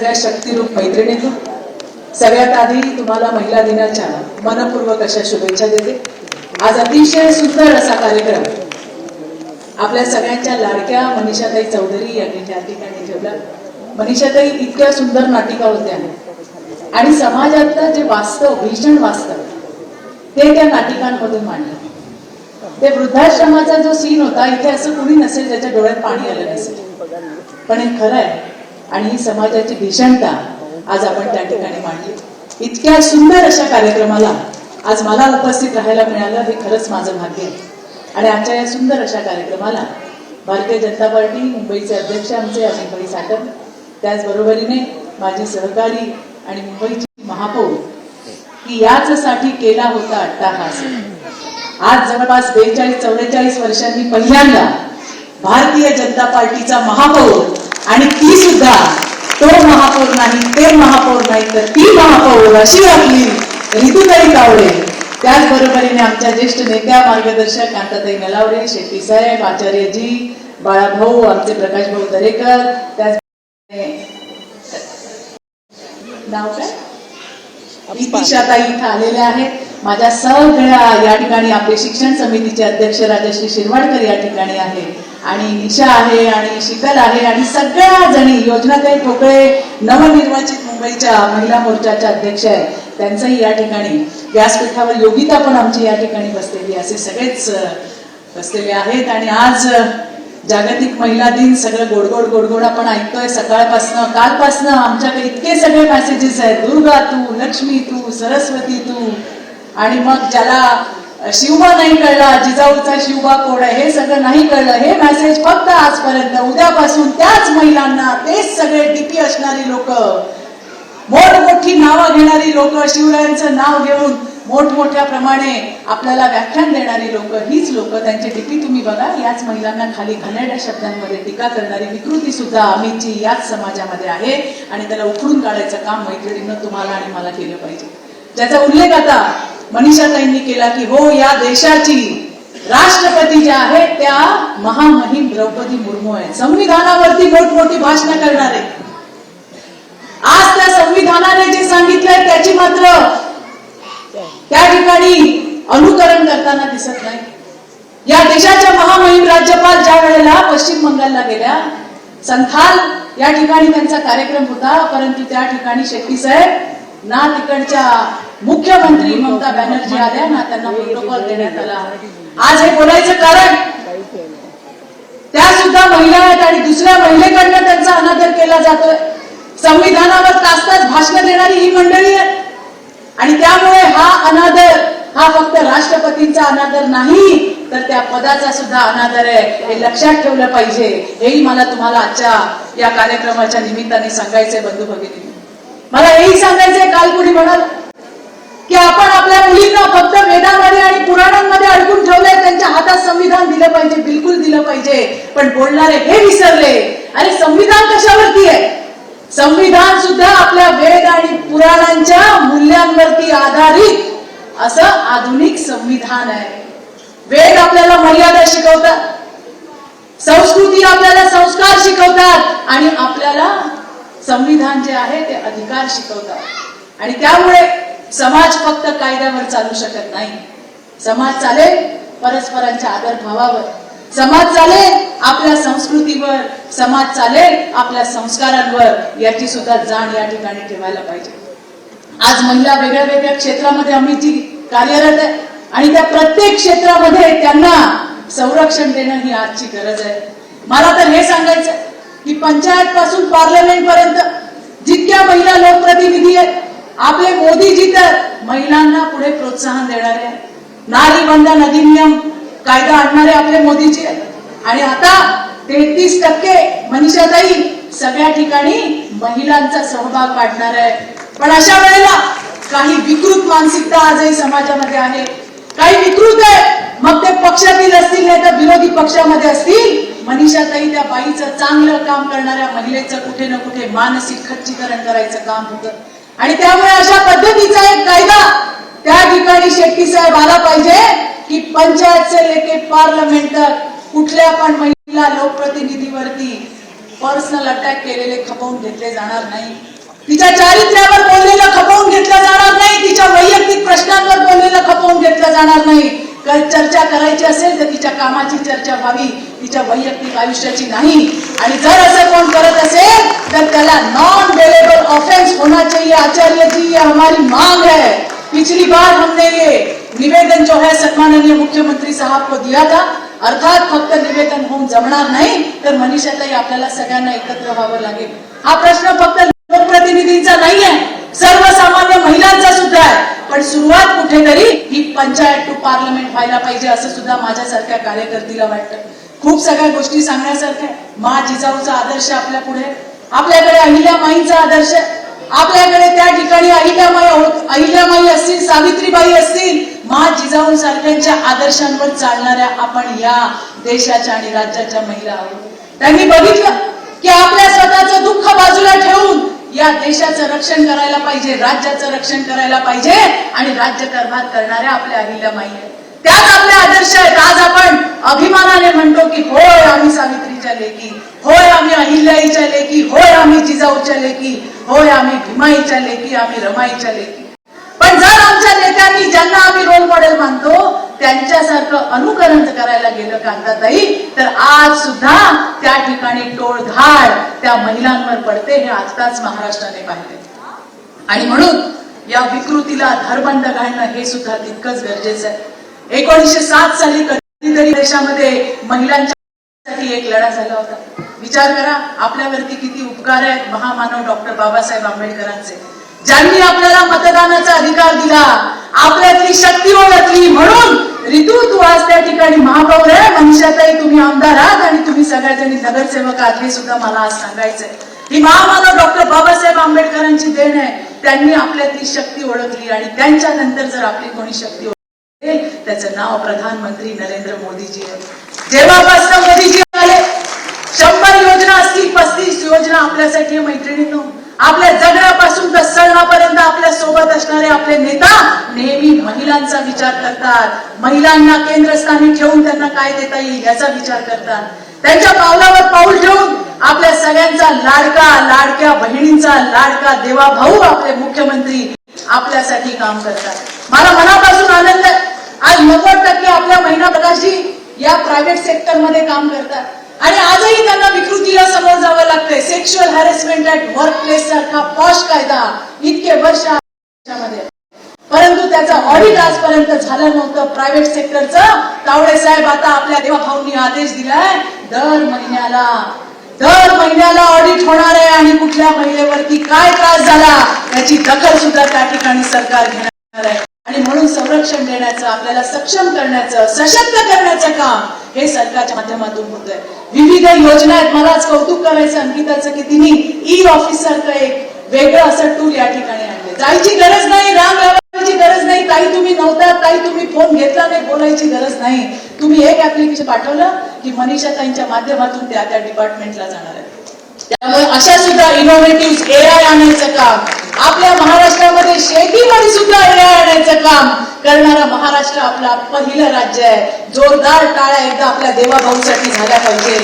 सगळ्या शक्तिरूप मैत्रिणींनो, सगळ्यात आधी तुम्हाला महिला दिनाच्या मनपूर्वक अशा शुभेच्छा देते। आज अतिशय सुंदर असा कार्यक्रम आपल्या सगळ्यांच्या लाडक्या मनीषाताई चौधरी यांनी त्या ठिकाणी ठेवला। मनीषाताई इतक्या सुंदर नाटिका होत्या आणि समाजातलं जे वास्तव, भीषण वास्तव ते त्या नाटिकांमधून मांडलं। ते वृद्धाश्रमाचा जो सीन होता, इथे असं कुणी नसेल ज्याच्या डोळ्यात पाणी आलं नसेल, पण हे खरं आहे आणि ही समाजाची भीषणता आज आपण त्या ठिकाणी मांडली। इतक्या सुंदर अशा कार्यक्रमाला आज मला उपस्थित राहायला मिळालं, हे खरंच माझं भाग्य आहे। आणि आजच्या या सुंदर अशा कार्यक्रमाला भारतीय जनता पार्टी मुंबईचे अध्यक्ष आमचे अमित साटम, त्याचबरोबरीने माझी सहकारी आणि मुंबईची महापौर की याचसाठी केला होता अट्टाहास। आज जवळपास 42-44 वर्षांनी पहिल्यांदा भारतीय जनता पार्टीचा महापौर, आणि ती सुद्धा तो महापौर नाही, ते महापौर नाही तर ती महापौर अशी आपली ऋतुताई तावडे। त्याचबरोबरीने आमच्या ज्येष्ठ नेत्या मार्गदर्शक कांताताई नलावडे, शेट्टी साहेब, आचार्यजी, बाळाभाऊ, आमचे प्रकाश भाऊ दरेकर, त्याच नाव काय इतिशाताई इथं आलेल्या आहेत। माझ्या सगळ्या या ठिकाणी आपले शिक्षण समितीचे अध्यक्ष राजश्री शिरवाडकर या ठिकाणी आहे, आणि निशा आहे, आणि शीतल आहे, आणि सगळ्या जणी योजनाताई ठोकळे नवनिर्वाचित मुंबईच्या महिला मोर्चाच्या अध्यक्ष आहे, त्यांचंही या ठिकाणी व्यासपीठावर योगिता पण आमची या ठिकाणी बसलेली, असे सगळेच बसलेले आहेत। आणि आज जागतिक महिला दिन, सगळं गोडगोड गोडगोड आपण ऐकतोय सकाळपासनं, कालपासनं आमच्याकडे इतके सगळे मेसेजेस आहेत, दुर्गा तू, लक्ष्मी तू, सरस्वती तू, आणि मग ज्याला शिवबा नाही कळला, जिजाऊचा शिवबा कोण आहे हे सगळं नाही कळलं, हे मेसेज फक्त आजपर्यंत, उद्यापासून त्याच महिलांना, तेच सगळे डीपी असणारी लोक, मोठमोठी नावं घेणारी लोक, शिवरायांचं नाव घेऊन मोठमोठ्या प्रमाणे आपल्याला व्याख्यान देणारी लोक, हीच लोक, त्यांचे डीपी तुम्ही बघा, याच महिलांना खाली घाणेरड्या शब्दांमध्ये टीका करणारी विकृती सुद्धा अमितची याच समाजामध्ये आहे, आणि त्याला उखडून काढायचं काम मैत्रिणींना तुम्हाला आणि मला केलं पाहिजे। ज्याचा उल्लेख आता मनीषाताईंनी केला की हो, या देशाची राष्ट्रपती ज्या आहेत त्या महामहिम द्रौपदी मुर्मू आहेत, संविधानावरती मोठमोठी भाषणं करणारे। आज त्या संविधानाने जे सांगितलंय त्याची मात्र त्या ठिकाणी अनुकरण करताना दिसत नाही। या देशाच्या महामहिम राज्यपाल ज्या वेळेला पश्चिम बंगालला गेल्या, संथाल या ठिकाणी त्यांचा कार्यक्रम होता, परंतु त्या ठिकाणी शेट्टी साहेब ना तिकडच्या मुख्यमंत्री ममता बॅनर्जी आल्या ना त्यांना प्रोटोकॉल देण्यात आला। आज हे बोलायचं कारण त्या सुद्धा महिला आहेत आणि दुसऱ्या महिलेकडनं त्यांचा अनादर केला जातोय। संविधानावर तास भाषण देणारी ही मंडळी आहे, आणि त्यामुळे हा अनादर हा फक्त राष्ट्रपतींचा अनादर नाही तर त्या पदाचा सुद्धा अनादर आहे, हे लक्षात ठेवलं पाहिजे। हेही मला तुम्हाला आजच्या या कार्यक्रमाच्या निमित्ताने सांगायचंय बंधू भगिनी। मला हेही सांगायचंय, काल कोणी म्हणाल की आपण आपल्या मुलींना फक्त वेदांमध्ये आणि पुराणांमध्ये अडकून ठेवलंय, त्यांच्या हातात संविधान दिलं पाहिजे, बिलकुल दिलं पाहिजे, पण बोलणारे हे विसरले अरे संविधान कशावरती आहे? संविधान सुद्धा आपल्या वेद आणि पुराणांच्या मूल्यांवरती आधारित असं आधुनिक संविधान आहे। वेद आपल्याला मर्यादा शिकवतात, संस्कृती आपल्याला संस्कार शिकवतात, आणि आपल्याला संविधान जे आहे ते अधिकार शिकवतात। आणि त्यामुळे समाज फक्त कायद्यावर चालू शकत नाही, समाज चालेल परस्परांच्या आदर भावावर, समाज चालेल आपल्या संस्कृतीवर, समाज चालेल आपल्या संस्कारांवर, याची सुद्धा जाण या ठिकाणी ठेवायला पाहिजे। आज महिला वेगळ्या वेगळ्या क्षेत्रामध्ये आम्ही जी कार्यरत आहे, आणि त्या प्रत्येक क्षेत्रामध्ये त्यांना संरक्षण देणं ही आजची गरज आहे। मला तर हे सांगायचं की पंचायत पासून पार्लमेंट पर्यंत जितक्या महिला लोकप्रतिनिधी आहेत, आपले मोदीजी तर महिलांना पुढे प्रोत्साहन देणारे, नारी वंदन अधिनियम कायदा आणणारे आपले मोदीजी आहेत, आणि आता 33% मनीषाताई सगळ्या ठिकाणी महिलांचा सहभाग वाढणार आहे। पण अशा वेळेला काही विकृत मानसिकता आजही समाजामध्ये आहे, काही विकृत आहे, मग ते पक्षातील असतील नाही तर विरोधी पक्षामध्ये असतील। मनीषाताई त्या बाईचं, चांगलं काम करणाऱ्या महिलेचं कुठे ना कुठे मानसिक खच्चीकरण करायचं काम होतं, आणि त्यामुळे अशा पद्धतीचा एक कायदा त्या ठिकाणी शेट्टी साहेब आला पाहिजे की पंचायत से लेके पार्लमेंट तक कुठल्या पण महिला लोकप्रतिनिधीवरती पर्सनल अटॅक केलेले खपवून घेतले जाणार नाही, तिच्या चारित्र्यावर बोललेलं खपवून घेतलं जाणार नाही, तिच्या वैयक्तिक प्रश्नांवर बोललेलं खपवून घेतलं जाणार नाही. चर्चा करायची असेल तर तिच्या कामाची चर्चा व्हावी, तिच्या वैयक्तिक आयुष्याची नाही. आणि जर असं कोण करत असेल तर त्याला नॉन बेलेबल ऑफेंस होना चाहिए. आचार्य जी, ये हमारी मांग है. पिछली बार हमने ये निवेदन जो है सन्माननीय मुख्यमंत्री साहब को दिया था. अर्थात फक्त निवेदन होऊन जमणार नाही तर मनीषाताई आपल्याला सगळ्यांना एकत्र व्हावं लागेल. हा प्रश्न फक्त लोकप्रतिनिधींचा नाहीये, सर्वसामान्य महिलांचा सुद्धा आहे. पण सुरुवात कुठेतरी ही पंचायत टू पार्लमेंट व्हायला पाहिजे असं सुद्धा माझ्यासारख्या कार्यकर्तीला वाटतं. खूप सगळ्या गोष्टी सांगण्यासारख्या. मा जिजाऊचा आदर्श आपल्या पुढे, आपल्याकडे अहिल्यामाईंचा आदर्श, आपल्याकडे त्या ठिकाणी अहिल्यामाई असतील, सावित्रीबाई असतील, मा जिजाऊ सारख्यांच्या आदर्शांवर चालणाऱ्या आपण या देशाच्या आणि राज्याच्या महिला आहोत. त्यांनी बघितलं की आपल्या स्वतःचं दुःख बाजूला ठेवून या देशाचं रक्षण करायला पाहिजे, राज्याचं रक्षण करायला पाहिजे आणि राज्यकारभार करणाऱ्या आपल्या अहिल्यामाई आहेत. त्याच आपले आदर्श आहेत. आज आपण अभिमानाने म्हणतो की होय आम्ही सावित्रीच्या लेकी, होय आम्ही अहिल्याईच्या लेकी, होय आम्ही जिजाऊच्या लेकी, होय आम्ही भीमाईच्या लेकी, आम्ही रमाईच्या लेकी. पण जर आमच्या नेत्यांनी, ज्यांना आम्ही रोल मॉडेल मानतो, त्यांच्यासारखं अनुकरण करायला गेलं कांताताई तर आज सुद्धा त्या ठिकाणी टोळधाड त्या महिलांवर पडते. हे आजताच महाराष्ट्राने पाहिले. आणि म्हणून या विकृतीला धरबंद घालणं हे सुद्धा तितकंच गरजेचं आहे. 1907 साली कधीतरी देशामध्ये महिलांसाठी एक लढा झाला होता. विचार करा आपल्यावरती किती उपकार आहेत महामानव डॉक्टर बाबासाहेब आंबेडकरांचे, ज्यांनी आपल्याला मतदानाचा अधिकार दिला, आपल्यातली शक्ती ओळखली. म्हणून रितू तू आज त्या ठिकाणी महापौर आहे, मनीषाताई तुम्ही आमदार आहात आणि तुम्ही सगळ्याजणी नगरसेवक आहात, हे सुद्धा मला आज सांगायचंय. ही महामानव डॉक्टर बाबासाहेब आंबेडकरांची देण आहे. त्यांनी आपल्यातली शक्ती ओळखली आणि त्यांच्या नंतर जर आपली कोणी शक्ती ओळखली त्याचं नाव प्रधानमंत्री नरेंद्र मोदीजी आहे. जेव्हापासून मोदीजी आले 100 योजना असतील, 35 योजना आपल्यासाठी मैत्रिणींनो. आपल्या जगण्यापासून तर सणापर्यंत आपल्या सोबत असणारे आपले नेता नेहमी महिलांचा विचार करतात, महिलांना केंद्रस्थानी ठेवून त्यांना काय देता येईल याचा विचार करतात. त्यांच्या पावलावर पाऊल ठेवून आपल्या सगळ्यांचा लाडका, लाडक्या बहिणींचा लाडका देवा भाऊ आपले मुख्यमंत्री आपल्यासाठी काम करतात. मला मनापासून आनंद आहे. आज 90% आपल्या महिला प्रकाशी या प्रायव्हेट सेक्टरमध्ये काम करतात आणि आजही त्यांना विकृतीला समोर जावं लागतंय. Sexual harassment at work place सारखा पॉश कायदा इतके वर्ष मध्ये, परंतु त्याचा ऑडिट आजपर्यंत झालं नव्हतं प्रायव्हेट सेक्टरचं. तावडे साहेब आता आपल्या देवाभाऊंनी आदेश दिलाय दर महिन्याला ऑडिट होणार आहे आणि कुठल्या महिलेवरती काय त्रास झाला याची दखल सुद्धा त्या ठिकाणी सरकार घेणार आहे. आणि म्हणून संरक्षण देण्याचं, आपल्याला सक्षम करण्याचं, सशक्त करण्याचं काम हे सरकारच्या माध्यमातून होत आहे. विविध योजना आहेत. मला आज कौतुक करायचं अंकिताचं की तिने ई ऑफिस सारखं एक वेगळं असं टूल या ठिकाणी आणले. जायची गरज नाही, रांग लावायची गरज नाही, ताई तुम्ही नव्हतात, ताई तुम्ही फोन घेतला नाही, बोलायची गरज नाही. तुम्ही एक ऍप्लिकेशन पाठवलं की मनीषाताईंच्या माध्यमातून त्या डिपार्टमेंटला जाणार आहे. त्यामुळे अशा सुद्धा इनोव्हेटिव्ह एआय आणायचं काम, आपल्या महाराष्ट्रामध्ये शेतीमध्ये सुद्धा एआय आणायचं काम करणारा महाराष्ट्र आपला पहिलं राज्य आहे. जोरदार टाळ्या एकदा आपल्या देवाभाऊसाठी झाल्या पाहिजे.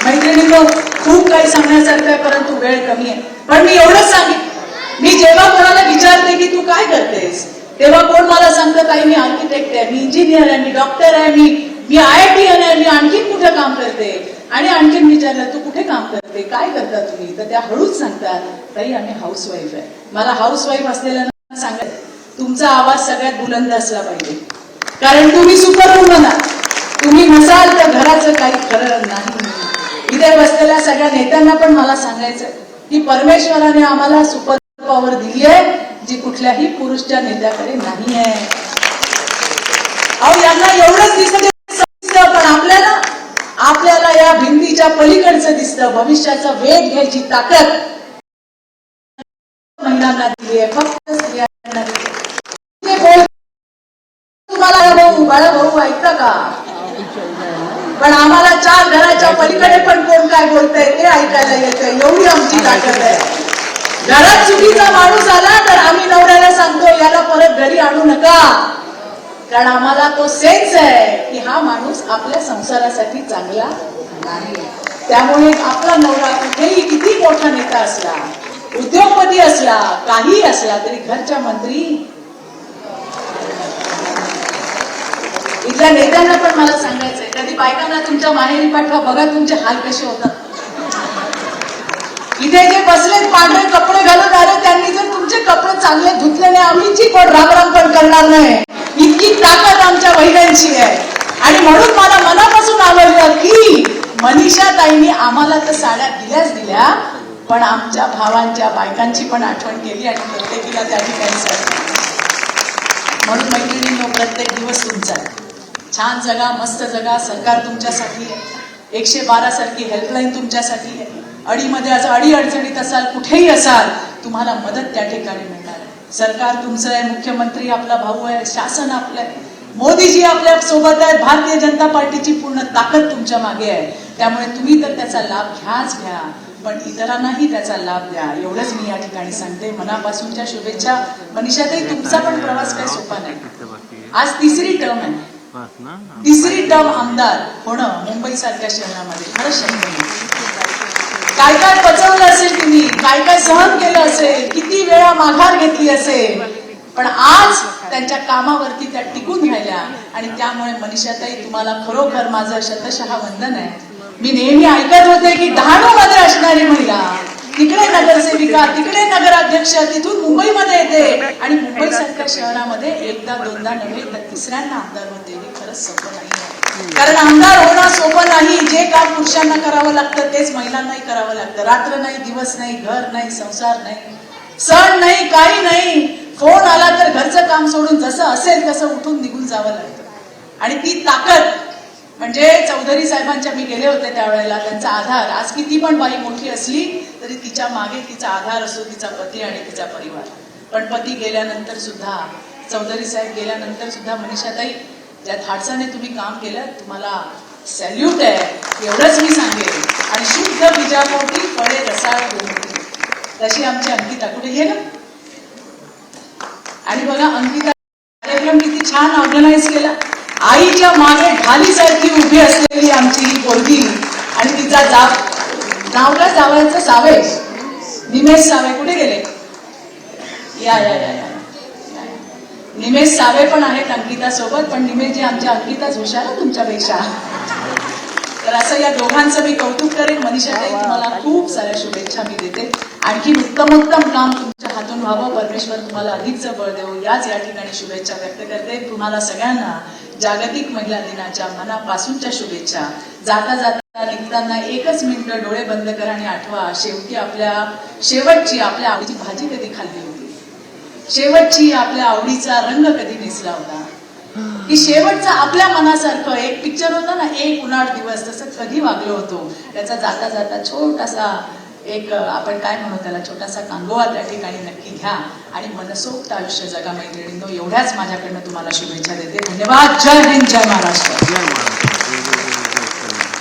मैत्रिणींनो खूप काही सांगण्यासारखं आहे परंतु वेळ कमी आहे. पण मी एवढंच सांगेन, मी जेव्हा कोणाला विचारते की तू काय करतेस तेव्हा कोण मला सांगतं ताई मी आर्किटेक्ट आहे, मी इंजिनियर आहे, मी डॉक्टर आहे, मी IITN आहे, मी आणखीन कुठे काम करते. आणि आणखीन विचारलं तू कुठे काम करते, काय करता तुम्ही, तर त्या हळूच सांगतात ताई आम्ही हाऊसवाईफ आहे. मला हाऊसवाईफ असलेल्या सांगायचं तुमचा आवाज सगळ्यात बुलंद असला पाहिजे, कारण तुम्ही सुपर वुमन आहात. तुम्ही नसाल तर घराचं काही खरं नाही. इथे बसलेल्या सगळ्या नेत्यांना पण मला सांगायचं की परमेश्वराने आम्हाला सुपर पॉवर दिली आहे जी कुठल्याही पुरुषच्या नेत्याकडे नाही आहे. अहो यांना एवढंच दिसतं पण आपल्याला या भिंतीच्या पलीकडचं दिसतं. भविष्याचा वेध घ्यायची ताकद महिलांना दिली आहे, फक्त स्त्रियांना दिली. तुम्हाला बाळा भाऊ ऐकता का, पण आम्हाला 4 घराच्या पलीकडे पण कोण काय बोलतंय ते ऐकायला येतंय. एवढी आमची ताकद आहे. घरात चुकीचा माणूस आला तर आम्ही नवऱ्याला सांगतो याला परत घरी आणू नका, कारण आम्हाला तो सेन्स आहे की हा माणूस आपल्या संसारासाठी चांगला नाही. त्यामुळे आपला नवरा कुठेही किती मोठा नेता असला, उद्योगपती असला, काही असला तरी घरच्या मंत्री. इथल्या नेत्यांना पण मला सांगायचंय, कधी बायकांना तुमच्या माहेरी पाठवा, बघा तुमचे हाल कसे होतात. इथे जे बसलेत पांढरे कपडे घालून आले, त्यांनी जर तुमचे कपडे चांगले धुतले नाही, आम्हीची पण रामराम पण करणार नाही. इतकी ताकद आमच्या महिलांची आहे. आणि म्हणून मला मनापासून आवडलं की मनीषाताईंनी आम्हाला तर साड्या दिल्याच दिल्या, पण आमच्या भावांच्या बायकांची पण आठवण केली आणि प्रत्येकीला त्या ठिकाणी साडी. म्हणून मैत्रिणींनो, प्रत्येक दिवस तुमचा आहे. छान जगा, मस्त जगा. सरकार तुमच्यासाठी आहे. 112 सारखी हेल्पलाईन तुमच्यासाठी आहे. अडीमध्ये अडी अडचणीत असाल, कुठेही असाल, तुम्हाला मदत त्या ठिकाणी मिळणार आहे. सरकार तुमचं आहे, मुख्यमंत्री आपला भाऊ आहे, शासन आपलं आहे, मोदीजी आपल्या सोबत आहेत, भारतीय जनता पार्टीची पूर्ण ताकद तुमच्या मागे आहे. त्यामुळे तुम्ही तर त्याचा लाभ घ्या, पण इतरांनाही त्याचा लाभ द्या. एवढंच मी या ठिकाणी सांगते. मनापासूनच्या शुभेच्छा. मनीषाताई, तुमचा पण प्रवास काही सोपा नाही. आज तिसरी टर्म आहे, तिसरी टर्म आमदार होणं मुंबई सारख्या शहरामध्ये खरं शक्य. काय काय पचवलं असेल तुम्ही, काय काय सहन केलं असेल, किती वेळा माघार घेतली असेल, पण आज त्यांच्या कामावरती त्या टिकून राहिल्या. आणि त्यामुळे मनीषाताई, तुम्हाला खरोखर माझं शतशः वंदन आहे. मी नेहमी ऐकत होते की डहाणूमध्ये असणारी महिला तिकडे नगरसेविका, तिकडे नगराध्यक्ष, तिथून मुंबईमध्ये येते आणि मुंबई सारख्या शहरामध्ये एकदा दोनदा नव्हे तर तिसऱ्यांदा आमदार होते. हे खरंच सोपं नाही आहे. कारण आमदार होणं सोपं नाही. जे काम पुरुषांना करावं लागतं तेच महिलांनाही करावं लागतं. रात्र नाही, दिवस नाही, घर नाही, संसार नाही, सण नाही, काही नाही. फोन आला तर घरचं काम सोडून जसं असेल तसं उठून निघून जावं लागतं. आणि ती ताकद म्हणजे चौधरी साहेबांच्या मी गेले होते त्यावेळेला, त्यांचा आधार. आज किती पण बाई मोठी असली तरी तिच्या मागे तिचा आधार असतो, तिचा पती आणि तिचा परिवार. पण पती गेल्यानंतर सुद्धा, चौधरी साहेब गेल्यानंतर सुद्धा मनीषाताई, ज्या धाडसाने तुम्ही काम केलं, तुम्हाला सॅल्यूट आहे. एवढंच मी सांगेन. आणि शुद्ध बीजापोटी फळे रसाळ होती, तशी आमची अंकिता. कुठे गेलं? आणि बघा, अंकिता कार्यक्रम किती छान ऑर्गनाईज केला. आईच्या मागे ढालीसारखी उभी असलेली आमची ही पोरगी. आणि तिचा नाव काय जावयाचं? सावे, निमेश सावे. कुठे गेले? या या या या निमेश सावे पण आहेत अंकिता सोबत. पण निमेशजी, आमच्या अंकिताच हुशार आहे तुमच्यापेक्षा. तर असं या दोघांचं मी कौतुक करेन. मनीषाताई, तुम्हाला खूप साऱ्या शुभेच्छा मी देते. आणखी उत्तम काम तुमच्या हातून व्हावं. परमेश्वर तुम्हाला अधिकचं बळ देऊ, याच या ठिकाणी शुभेच्छा व्यक्त करते. तुम्हाला सगळ्यांना जागतिक महिला दिनाच्या मनापासूनच्या शुभेच्छा. जाता जाता निघताना एकच मिनिट डोळे बंद करा आणि आठवा, शेवटची आपल्या आवडीची भाजी कधी खाल्ली होती, शेवटची आपल्या आवडीचा रंग कधी नेसला होता, की शेवटचा आपल्या मनासारखं एक पिक्चर होता ना, एक उन्हाळ दिवस, तसं कधी वागलो होतो. त्याचा जाता जाता छोटासा एक, आपण काय म्हणू त्याला, छोटासा कांगोवा त्या ठिकाणी नक्की घ्या आणि मनसोक्त आयुष्य जगा मैत्रिणींनो. एवढ्याच माझ्याकडनं तुम्हाला शुभेच्छा देते. धन्यवाद. जय हिंद, जय महाराष्ट्र.